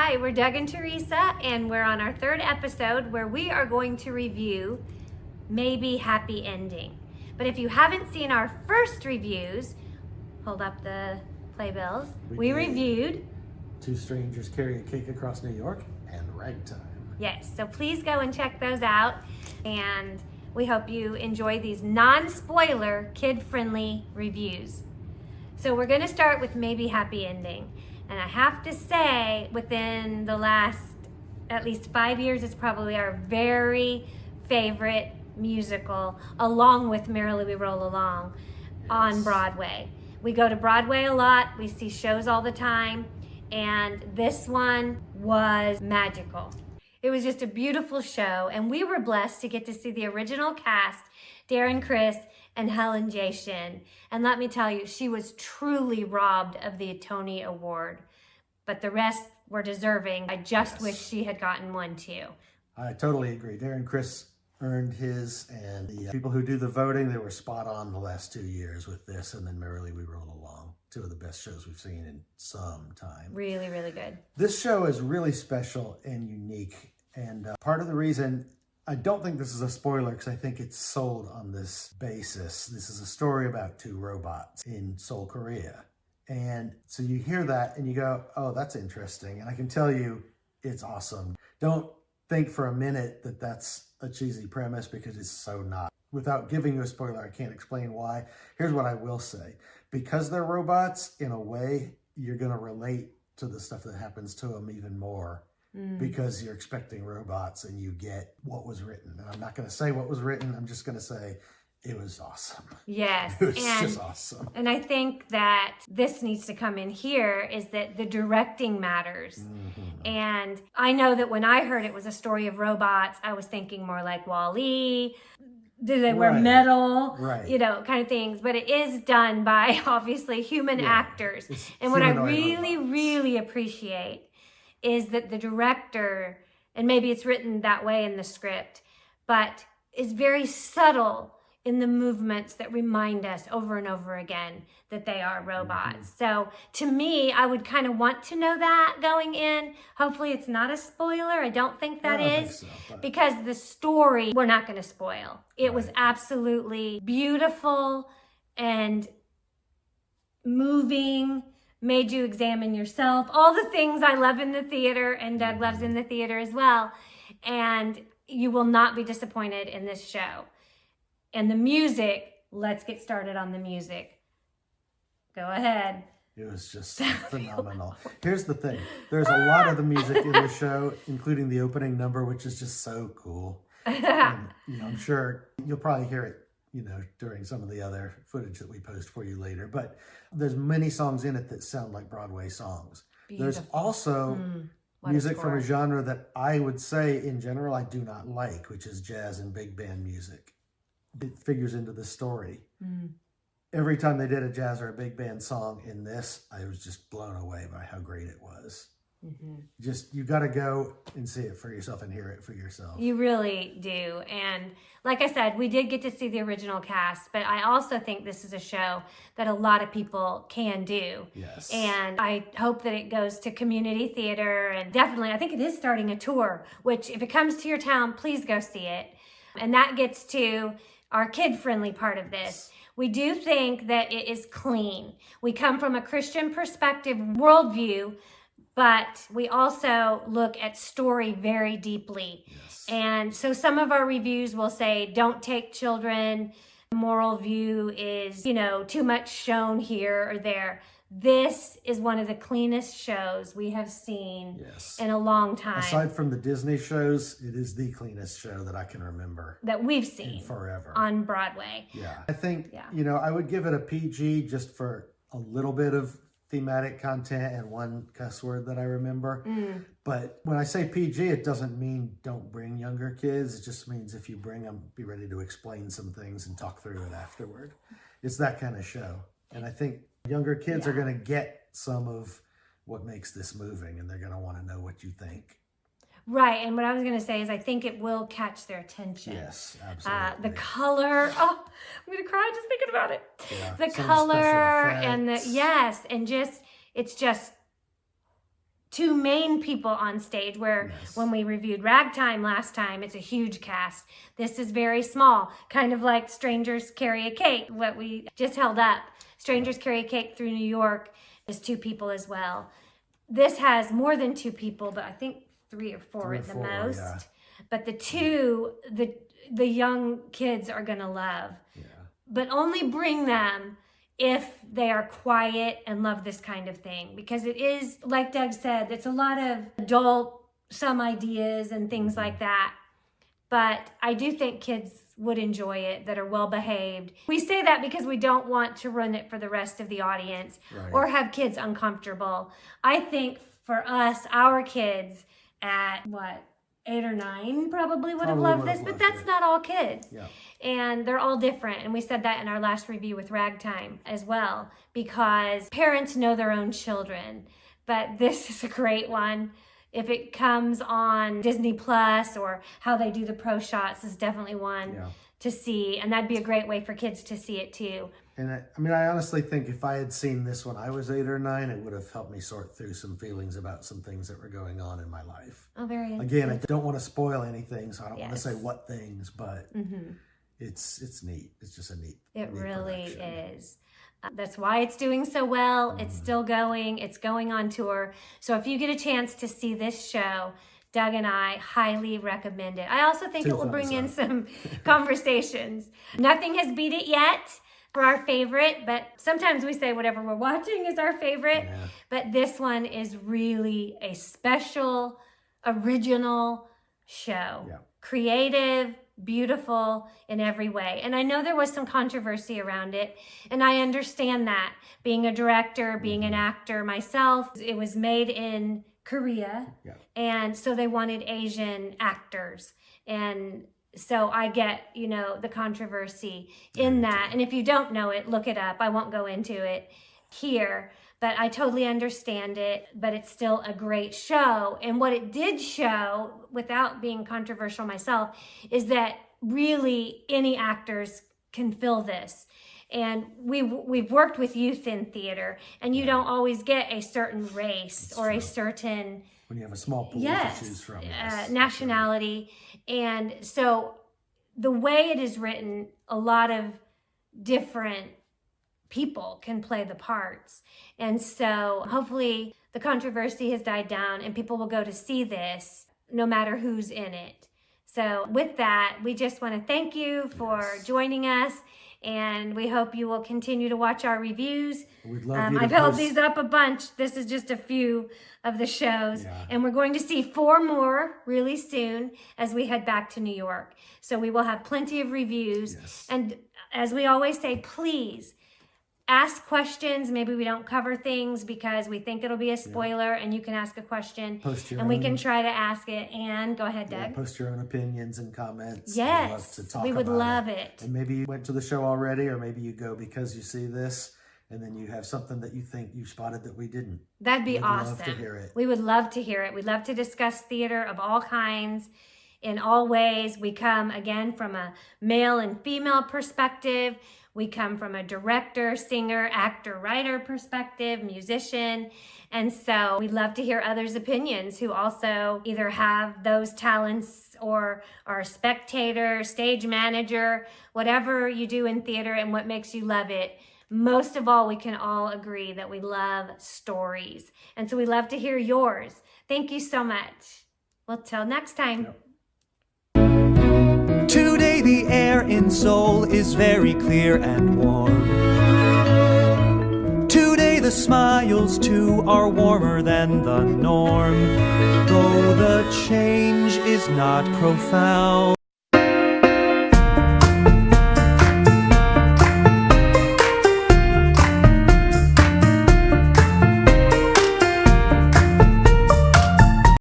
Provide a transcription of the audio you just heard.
Hi, we're Doug and Teresa, and we're on our third episode where we are going to review Maybe Happy Ending. But if you haven't seen our first reviews, hold up the playbills. We reviewed Two Strangers Carry a Cake Across New York and Ragtime. Yes, so please go and check those out. And we hope you enjoy these non-spoiler, kid-friendly reviews. So we're gonna start with Maybe Happy Ending. And I have to say, within the last at least 5 years, it's probably our very favorite musical, along with Merrily We Roll Along, on Broadway. We go to Broadway a lot, we see shows all the time, and this one was magical. It was just a beautiful show, and we were blessed to get to see the original cast, Darren Criss and Helen J. Shin. And let me tell you, she was truly robbed of the Tony Award. But the rest were deserving. I just wish she had gotten one too. I totally agree. Darren Criss earned his, and the people who do the voting, they were spot on the last 2 years with this, and then Merrily We Roll Along. Two of the best shows we've seen in some time. Really, really good. This show is really special and unique. And part of the reason, I don't think this is a spoiler because I think it's sold on this basis. This is a story about two robots in Seoul, Korea. And so you hear that and you go, oh, that's interesting. And I can tell you it's awesome. Don't think for a minute that that's a cheesy premise, because it's so not. Without giving you a spoiler, I can't explain why. Here's what I will say. Because they're robots, in a way, you're going to relate to the stuff that happens to them even more. Because you're expecting robots and you get what was written. And I'm not going to say what was written. I'm just going to say it was awesome. Yes. It was just awesome. And I think that this needs to come in here, is that the directing matters. Mm-hmm. And I know that when I heard it was a story of robots, I was thinking more like Wall-E. Do they wear metal? Right. You know, kind of things. But it is done by, obviously, human actors. And what I really appreciate is that the director, and maybe it's written that way in the script, but is very subtle in the movements that remind us over and over again that they are robots. So to me, I would kind of want to know that going in. Hopefully it's not a spoiler. I don't think that is, because the story, we're not going to spoil. It was absolutely beautiful and moving, made you examine yourself, all the things I love in the theater and Doug loves in the theater as well. And you will not be disappointed in this show. And the music, let's get started on the music. Go ahead. It was just phenomenal. Here's the thing. There's a lot of the music in the show, including the opening number, which is just so cool. And, I'm sure you'll probably hear it, during some of the other footage that we post for you later. But there's many songs in it that sound like Broadway songs. Beautiful. There's also music from a genre that I would say, in general, I do not like, which is jazz and big band music. It figures into the story. Every time they did a jazz or a big band song in this, I was just blown away by how great it was. You got to go and see it for yourself and hear it for yourself. You really do. And like I said, we did get to see the original cast, but I also think this is a show that a lot of people can do. Yes. And I hope that it goes to community theater, and definitely, I think it is starting a tour, which if it comes to your town, please go see it. And that gets to our kid-friendly part of this. We do think that it is clean. We come from a Christian perspective, worldview, but we also look at story very deeply. Yes. And so some of our reviews will say, don't take children. The moral view is, too much shown here or there. This is one of the cleanest shows we have seen in a long time. Aside from the Disney shows, it is the cleanest show that I can remember. That we've seen. Forever. On Broadway. Yeah. I think, I would give it a PG just for a little bit of thematic content and one cuss word that I remember. But when I say PG, it doesn't mean don't bring younger kids. It just means if you bring them, be ready to explain some things and talk through it afterward. It's that kind of show. And I think younger kids are going to get some of what makes this moving, and they're going to want to know what you think. Right, and what I was going to say is I think it will catch their attention. Yes, absolutely. The color, I'm going to cry just thinking about it. The color and and just, it's just two main people on stage, where when we reviewed Ragtime last time, it's a huge cast. This is very small, kind of like Strangers Carry a Cake, what we just held up. Strangers Carry a Cake Through New York is two people as well. This has more than two people, but I think three or four at the most. Yeah. But the two, the young kids are gonna love. Yeah. But only bring them if they are quiet and love this kind of thing. Because it is, like Doug said, it's a lot of adult, some ideas and things like that. But I do think kids would enjoy it that are well behaved. We say that because we don't want to run it for the rest of the audience or have kids uncomfortable. I think for us, our kids at 8 or 9 probably would have loved this, but that's not all kids. Yeah. And they're all different. And we said that in our last review with Ragtime as well, because parents know their own children. But this is a great one. If it comes on Disney Plus or how they do the pro shots is definitely one to see. And that'd be a great way for kids to see it too. And I honestly think if I had seen this when I was 8 or 9, it would have helped me sort through some feelings about some things that were going on in my life. Oh, very interesting. Again, I don't want to spoil anything, so I don't want to say what things, but it's neat. It's just a neat It really is. That's why it's doing so well. It's still going. It's going on tour. So if you get a chance to see this show, Doug and I highly recommend it. I also think it will bring in some conversations. Nothing has beat it yet for our favorite, but sometimes we say whatever we're watching is our favorite. Yeah. But this one is really a special, original show. Yeah. Creative, beautiful in every way. And I know there was some controversy around it, and I understand that. Being a director, being an actor myself, it was made in Korea, and so they wanted Asian actors. And so I get, the controversy in that. And if you don't know it, look it up. I won't go into it here, but I totally understand it. But it's still a great show. And what it did show, without being controversial myself, is that really any actors can fill this. And we've worked with youth in theater, and you don't always get a certain race or a certain, when you have a small pool to choose from, nationality. And so the way it is written, a lot of different people can play the parts. And so hopefully the controversy has died down and people will go to see this no matter who's in it. So with that, we just want to thank you for joining us. And we hope you will continue to watch our reviews. We'd love you to I've held these up a bunch. This is just a few of the shows. Yeah. And we're going to see 4 more really soon as we head back to New York. So we will have plenty of reviews. Yes. And as we always say, please ask questions. Maybe we don't cover things because we think it'll be a spoiler, and you can ask a question and we can try to ask it. And go ahead, Doug. Post your own opinions and comments. Yes, we would love it. And maybe you went to the show already, or maybe you go because you see this and then you have something that you think you spotted that we didn't. That'd be awesome. We'd love to hear it. We would love to hear it. We'd love to discuss theater of all kinds in all ways. We come again from a male and female perspective. We come from a director, singer, actor, writer perspective, musician. And so we'd love to hear others' opinions who also either have those talents or are a spectator, stage manager, whatever you do in theater and what makes you love it. Most of all, we can all agree that we love stories. And so we love to hear yours. Thank you so much. Well, till next time. Yep. Today the air in Seoul is very clear and warm. Today the smiles too are warmer than the norm. Though the change is not profound.